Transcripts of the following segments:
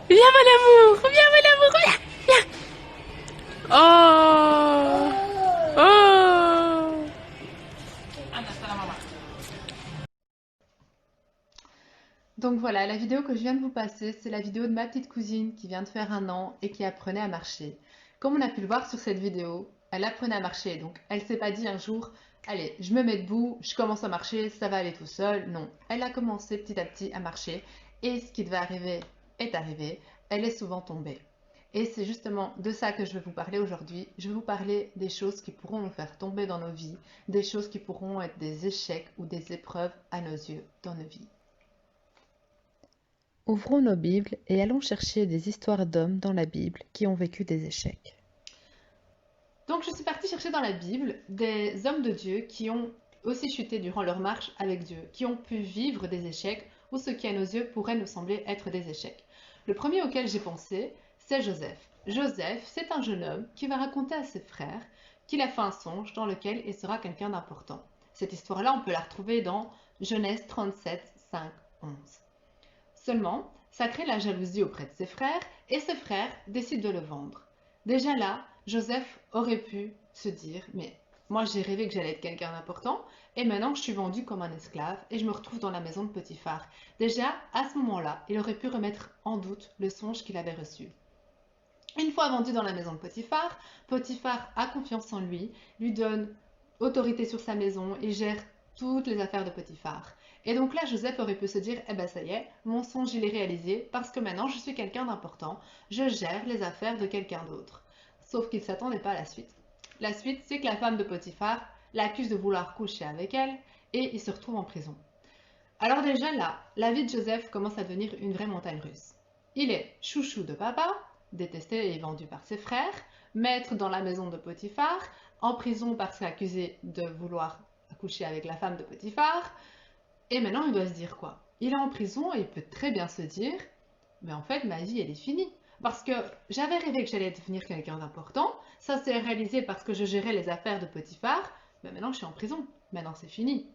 Viens mon amour, viens mon amour, viens, viens. Oh, oh. Donc voilà, la vidéo que je viens de vous passer, c'est la vidéo de ma petite cousine qui vient de faire 1 an et qui apprenait à marcher. Comme on a pu le voir sur cette vidéo, elle apprenait à marcher, donc elle s'est pas dit un jour, allez, je me mets debout, je commence à marcher, ça va aller tout seul. Non, elle a commencé petit à petit à marcher et ce qui devait arriver est arrivé, elle est souvent tombée. Et c'est justement de ça que je vais vous parler aujourd'hui. Je vais vous parler des choses qui pourront nous faire tomber dans nos vies, des choses qui pourront être des échecs ou des épreuves à nos yeux dans nos vies. Ouvrons nos Bibles et allons chercher des histoires d'hommes dans la Bible qui ont vécu des échecs. Donc je suis partie chercher dans la Bible des hommes de Dieu qui ont aussi chuté durant leur marche avec Dieu, qui ont pu vivre des échecs ou ce qui à nos yeux pourrait nous sembler être des échecs. Le premier auquel j'ai pensé, c'est Joseph. Joseph, c'est un jeune homme qui va raconter à ses frères qu'il a fait un songe dans lequel il sera quelqu'un d'important. Cette histoire-là, on peut la retrouver dans Genèse 37, 5, 11. Seulement, ça crée la jalousie auprès de ses frères et ses frères décident de le vendre. Déjà là, Joseph aurait pu se dire, mais moi j'ai rêvé que j'allais être quelqu'un d'important et maintenant je suis vendu comme un esclave et je me retrouve dans la maison de Potiphar. Déjà, à ce moment-là, il aurait pu remettre en doute le songe qu'il avait reçu. Une fois vendu dans la maison de Potiphar, Potiphar a confiance en lui, lui donne autorité sur sa maison et gère toutes les affaires de Potiphar. Et donc là, Joseph aurait pu se dire, eh ben ça y est, mon songe il est réalisé parce que maintenant je suis quelqu'un d'important, je gère les affaires de quelqu'un d'autre. Sauf qu'il ne s'attendait pas à la suite. La suite, c'est que la femme de Potiphar l'accuse de vouloir coucher avec elle et il se retrouve en prison. Alors déjà là, la vie de Joseph commence à devenir une vraie montagne russe. Il est chouchou de papa, détesté et vendu par ses frères, maître dans la maison de Potiphar, en prison parce qu'accusé de vouloir coucher avec la femme de Potiphar, et maintenant il doit se dire quoi? Il est en prison et il peut très bien se dire, mais en fait ma vie elle est finie. Parce que j'avais rêvé que j'allais devenir quelqu'un d'important, ça s'est réalisé parce que je gérais les affaires de Potiphar, mais maintenant je suis en prison, maintenant c'est fini.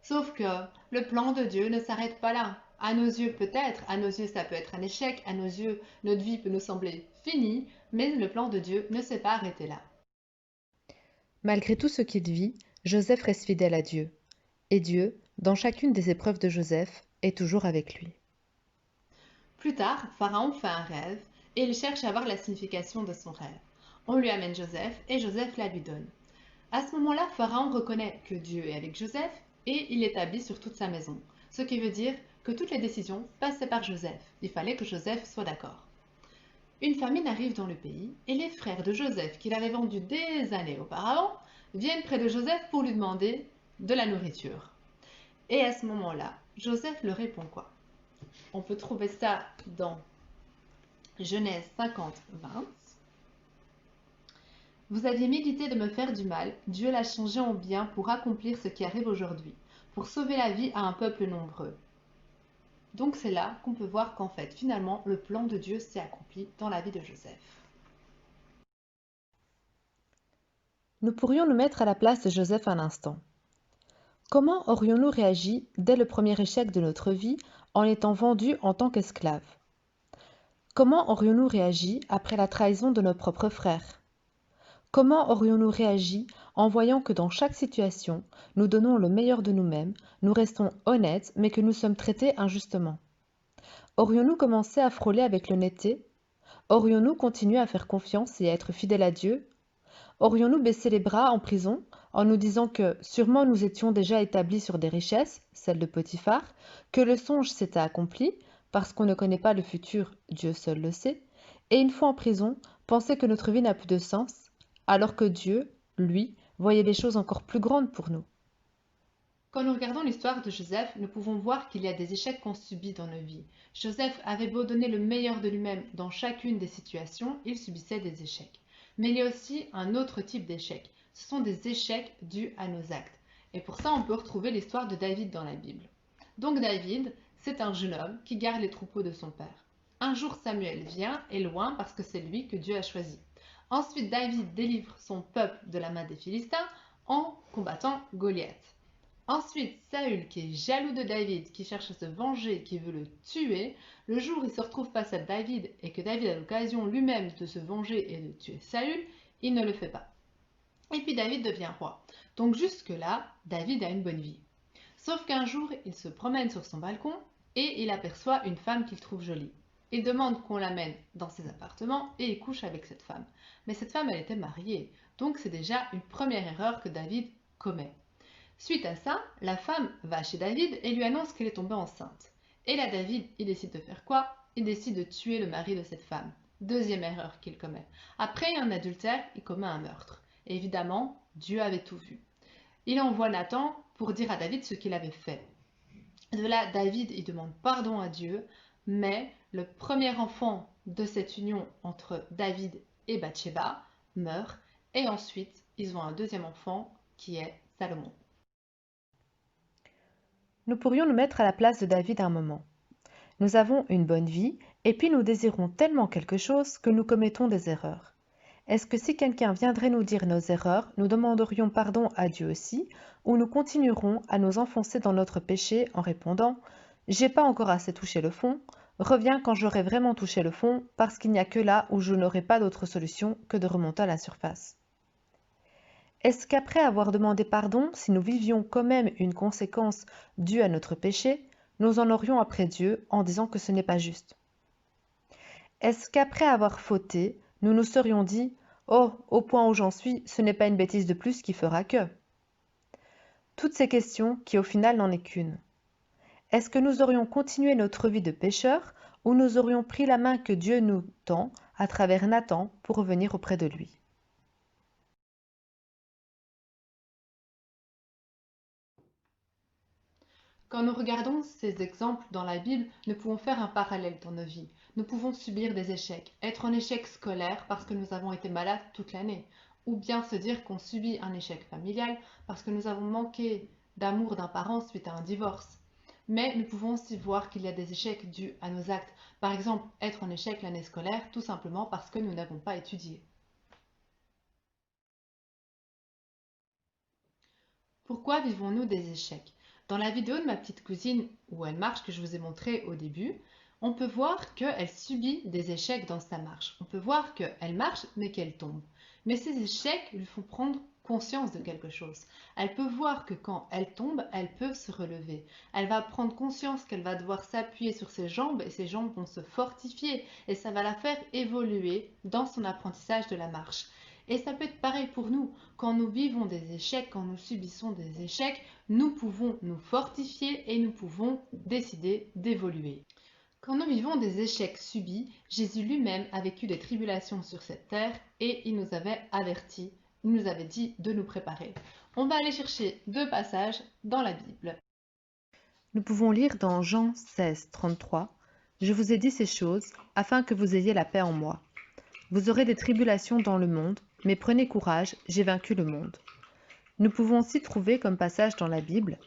Sauf que le plan de Dieu ne s'arrête pas là. À nos yeux peut-être, à nos yeux ça peut être un échec, à nos yeux notre vie peut nous sembler finie, mais le plan de Dieu ne s'est pas arrêté là. Malgré tout ce qu'il vit, Joseph reste fidèle à Dieu. Et Dieu, dans chacune des épreuves de Joseph, est toujours avec lui. Plus tard, Pharaon fait un rêve et il cherche à voir la signification de son rêve. On lui amène Joseph et Joseph la lui donne. À ce moment-là, Pharaon reconnaît que Dieu est avec Joseph et il l'établit sur toute sa maison. Ce qui veut dire que toutes les décisions passaient par Joseph. Il fallait que Joseph soit d'accord. Une famine arrive dans le pays et les frères de Joseph, qu'il avait vendu des années auparavant, viennent près de Joseph pour lui demander de la nourriture. Et à ce moment-là, Joseph leur répond quoi? On peut trouver ça dans Genèse 50-20. Vous aviez médité de me faire du mal, Dieu l'a changé en bien pour accomplir ce qui arrive aujourd'hui, pour sauver la vie à un peuple nombreux. Donc c'est là qu'on peut voir qu'en fait, finalement, le plan de Dieu s'est accompli dans la vie de Joseph. Nous pourrions nous mettre à la place de Joseph un instant. Comment aurions-nous réagi dès le premier échec de notre vie en étant vendus en tant qu'esclaves? Comment aurions-nous réagi après la trahison de nos propres frères? Comment aurions-nous réagi en voyant que dans chaque situation, nous donnons le meilleur de nous-mêmes, nous restons honnêtes, mais que nous sommes traités injustement? Aurions-nous commencé à frôler avec l'honnêteté? Aurions-nous continué à faire confiance et à être fidèles à Dieu? Aurions-nous baissé les bras en prison en nous disant que sûrement nous étions déjà établis sur des richesses, celles de Potiphar, que le songe s'était accompli, parce qu'on ne connaît pas le futur, Dieu seul le sait, et une fois en prison, penser que notre vie n'a plus de sens, alors que Dieu, lui, voyait des choses encore plus grandes pour nous? Quand nous regardons l'histoire de Joseph, nous pouvons voir qu'il y a des échecs qu'on subit dans nos vies. Joseph avait beau donner le meilleur de lui-même dans chacune des situations, il subissait des échecs. Mais il y a aussi un autre type d'échecs. Ce sont des échecs dus à nos actes. Et pour ça, on peut retrouver l'histoire de David dans la Bible. Donc David, c'est un jeune homme qui garde les troupeaux de son père. Un jour, Samuel vient, et loin, parce que c'est lui que Dieu a choisi. Ensuite, David délivre son peuple de la main des Philistins en combattant Goliath. Ensuite, Saül, qui est jaloux de David, qui cherche à se venger, qui veut le tuer, le jour où il se retrouve face à David et que David a l'occasion lui-même de se venger et de tuer Saül, il ne le fait pas. Et puis David devient roi. Donc jusque-là, David a une bonne vie. Sauf qu'un jour, il se promène sur son balcon et il aperçoit une femme qu'il trouve jolie. Il demande qu'on l'amène dans ses appartements et il couche avec cette femme. Mais cette femme, elle était mariée, donc c'est déjà une première erreur que David commet. Suite à ça, la femme va chez David et lui annonce qu'elle est tombée enceinte. Et là, David, il décide de faire quoi? Il décide de tuer le mari de cette femme. Deuxième erreur qu'il commet. Après un adultère, il commet un meurtre. Et évidemment, Dieu avait tout vu. Il envoie Nathan pour dire à David ce qu'il avait fait. De là, David, il demande pardon à Dieu, mais le premier enfant de cette union entre David et Bathsheba meurt, et ensuite, ils ont un deuxième enfant qui est Salomon. Nous pourrions nous mettre à la place de David un moment. Nous avons une bonne vie, et puis nous désirons tellement quelque chose que nous commettons des erreurs. Est-ce que si quelqu'un viendrait nous dire nos erreurs, nous demanderions pardon à Dieu aussi, ou nous continuerons à nous enfoncer dans notre péché en répondant « J'ai pas encore assez touché le fond, reviens quand j'aurai vraiment touché le fond, parce qu'il n'y a que là où je n'aurai pas d'autre solution que de remonter à la surface. » Est-ce qu'après avoir demandé pardon, si nous vivions quand même une conséquence due à notre péché, nous en aurions après Dieu en disant que ce n'est pas juste? Est-ce qu'après avoir fauté, nous nous serions dit « Oh, au point où j'en suis, ce n'est pas une bêtise de plus qui fera que… » Toutes ces questions qui au final n'en est qu'une. Est-ce que nous aurions continué notre vie de pécheur ou nous aurions pris la main que Dieu nous tend à travers Nathan pour revenir auprès de lui? Quand nous regardons ces exemples dans la Bible, nous pouvons faire un parallèle dans nos vies. Nous pouvons subir des échecs, être en échec scolaire parce que nous avons été malades toute l'année, ou bien se dire qu'on subit un échec familial parce que nous avons manqué d'amour d'un parent suite à un divorce. Mais nous pouvons aussi voir qu'il y a des échecs dus à nos actes. Par exemple, être en échec l'année scolaire tout simplement parce que nous n'avons pas étudié. Pourquoi vivons-nous des échecs? Dans la vidéo de ma petite cousine où elle marche que je vous ai montré au début, on peut voir qu'elle subit des échecs dans sa marche. On peut voir qu'elle marche mais qu'elle tombe. Mais ces échecs lui font prendre conscience de quelque chose. Elle peut voir que quand elle tombe, elle peut se relever. Elle va prendre conscience qu'elle va devoir s'appuyer sur ses jambes et ses jambes vont se fortifier et ça va la faire évoluer dans son apprentissage de la marche. Et ça peut être pareil pour nous. Quand nous vivons des échecs, quand nous subissons des échecs, nous pouvons nous fortifier et nous pouvons décider d'évoluer. Quand nous vivons des échecs subis, Jésus lui-même a vécu des tribulations sur cette terre et il nous avait avertis, il nous avait dit de nous préparer. On va aller chercher deux passages dans la Bible. Nous pouvons lire dans Jean 16, 33 « Je vous ai dit ces choses afin que vous ayez la paix en moi. Vous aurez des tribulations dans le monde, mais prenez courage, j'ai vaincu le monde. » Nous pouvons aussi trouver comme passage dans la Bible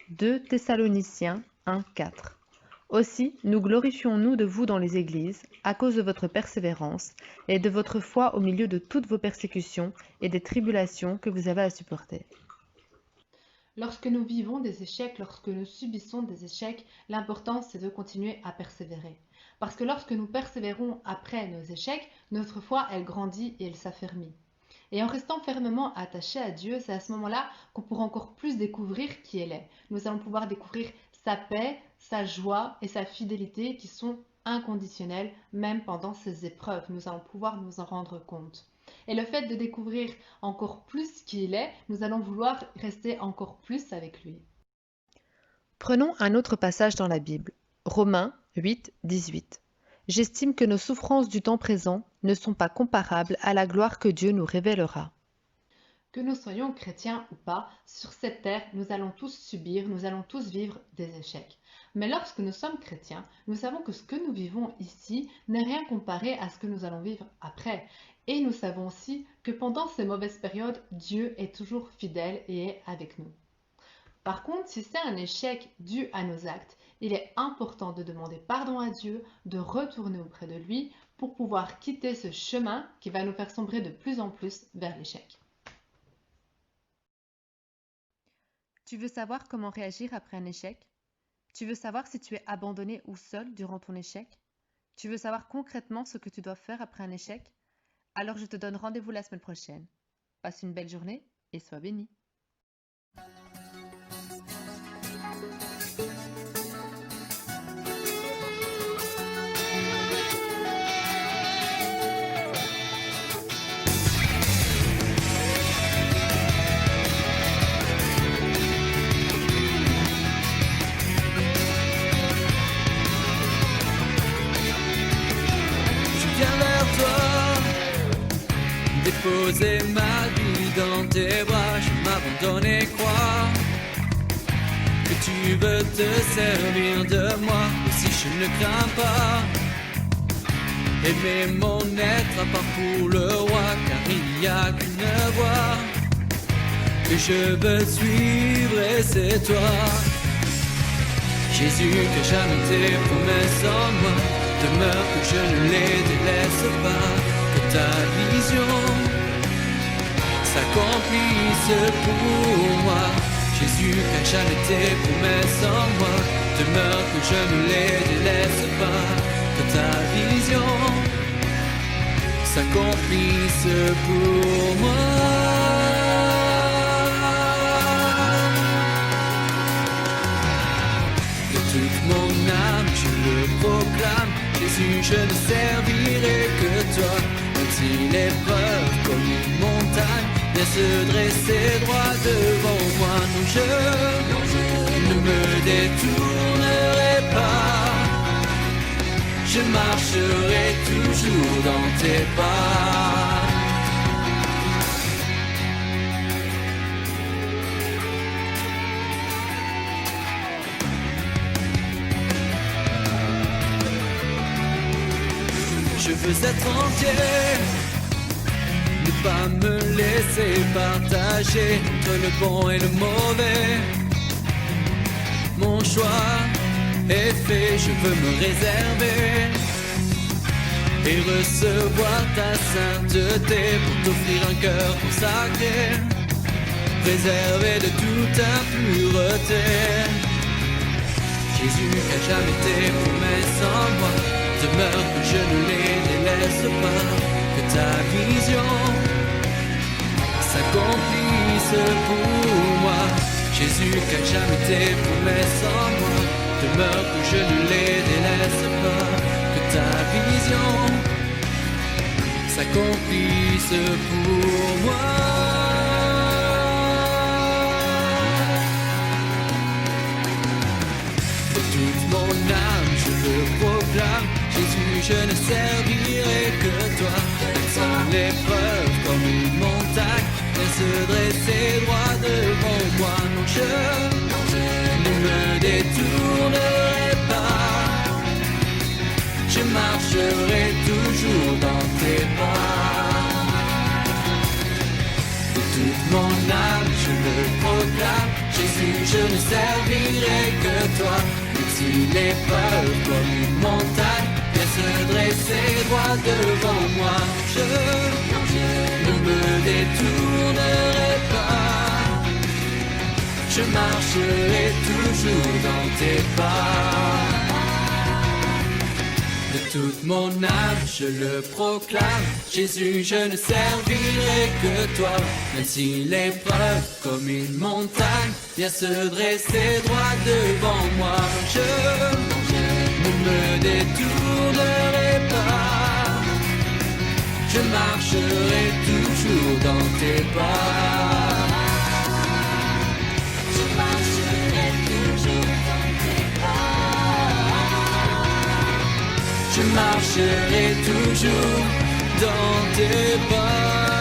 2 Thessaloniciens 1, 4. Aussi, nous glorifions-nous de vous dans les églises, à cause de votre persévérance et de votre foi au milieu de toutes vos persécutions et des tribulations que vous avez à supporter. Lorsque nous vivons des échecs, lorsque nous subissons des échecs, l'important c'est de continuer à persévérer. Parce que lorsque nous persévérons après nos échecs, notre foi elle grandit et elle s'affermit. Et en restant fermement attachés à Dieu, c'est à ce moment-là qu'on pourra encore plus découvrir qui elle est. Nous allons pouvoir découvrir sa paix, sa joie et sa fidélité qui sont inconditionnelles même pendant ces épreuves. Nous allons pouvoir nous en rendre compte. Et le fait de découvrir encore plus qui il est, nous allons vouloir rester encore plus avec lui. Prenons un autre passage dans la Bible, Romains 8, 18. J'estime que nos souffrances du temps présent ne sont pas comparables à la gloire que Dieu nous révélera. Que nous soyons chrétiens ou pas, sur cette terre, nous allons tous subir, nous allons tous vivre des échecs. Mais lorsque nous sommes chrétiens, nous savons que ce que nous vivons ici n'est rien comparé à ce que nous allons vivre après. Et nous savons aussi que pendant ces mauvaises périodes, Dieu est toujours fidèle et est avec nous. Par contre, si c'est un échec dû à nos actes, il est important de demander pardon à Dieu, de retourner auprès de lui pour pouvoir quitter ce chemin qui va nous faire sombrer de plus en plus vers l'échec. Tu veux savoir comment réagir après un échec? Tu veux savoir si tu es abandonné ou seul durant ton échec? Tu veux savoir concrètement ce que tu dois faire après un échec? Alors je te donne rendez-vous la semaine prochaine. Passe une belle journée et sois béni. Je viens vers toi, déposer ma vie dans tes bras, je m'abandonne et crois que tu veux te servir de moi, aussi je ne crains pas. Aimer mon être à part pour le roi, car il n'y a qu'une voie que je veux suivre et c'est toi. Jésus, que jamais tes promesses en moi demeure, que je ne les délaisse pas, que ta vision s'accomplisse pour moi. Jésus, que jamais tes promesses en moi demeure, que je ne les délaisse pas, que ta vision s'accomplisse pour moi. Toute mon âme, je le proclame, Jésus, je ne servirai que toi. Même si l'épreuve comme une montagne vient se dresser droit devant moi, non, je ne me détournerai pas. Je marcherai toujours dans tes pas. Je veux être entier, ne pas me laisser partager entre le bon et le mauvais. Mon choix est fait, je veux me réserver et recevoir ta sainteté pour t'offrir un cœur consacré, préservé de toute impureté. Jésus, qu'à jamais tes promesses en moi demeure, que je ne les délaisse pas, que ta vision s'accomplisse pour moi. Jésus, qu'à jamais tes promesses en moi demeure, que je ne les délaisse pas, que ta vision s'accomplisse pour moi. De toute mon âme, je le proclame, Jésus, je ne servirai que toi. Sans l'épreuve comme une montagne vient se dresser droit devant moi, non, je ne me détournerai pas. Je marcherai toujours dans tes pas. De toute mon âme, je le proclame, Jésus, je ne servirai que toi. Même si l'épreuve comme une montagne vient se dresser droit devant moi, je ne me détournerai pas. Je marcherai toujours dans tes pas. De toute mon âme, je le proclame, Jésus, je ne servirai que toi. Même si l'épreuve comme une montagne vient se dresser droit devant moi, je ne me détournerai pas. Je marcherai toujours dans tes pas. Je marcherai toujours dans tes pas. Je marcherai toujours dans tes pas.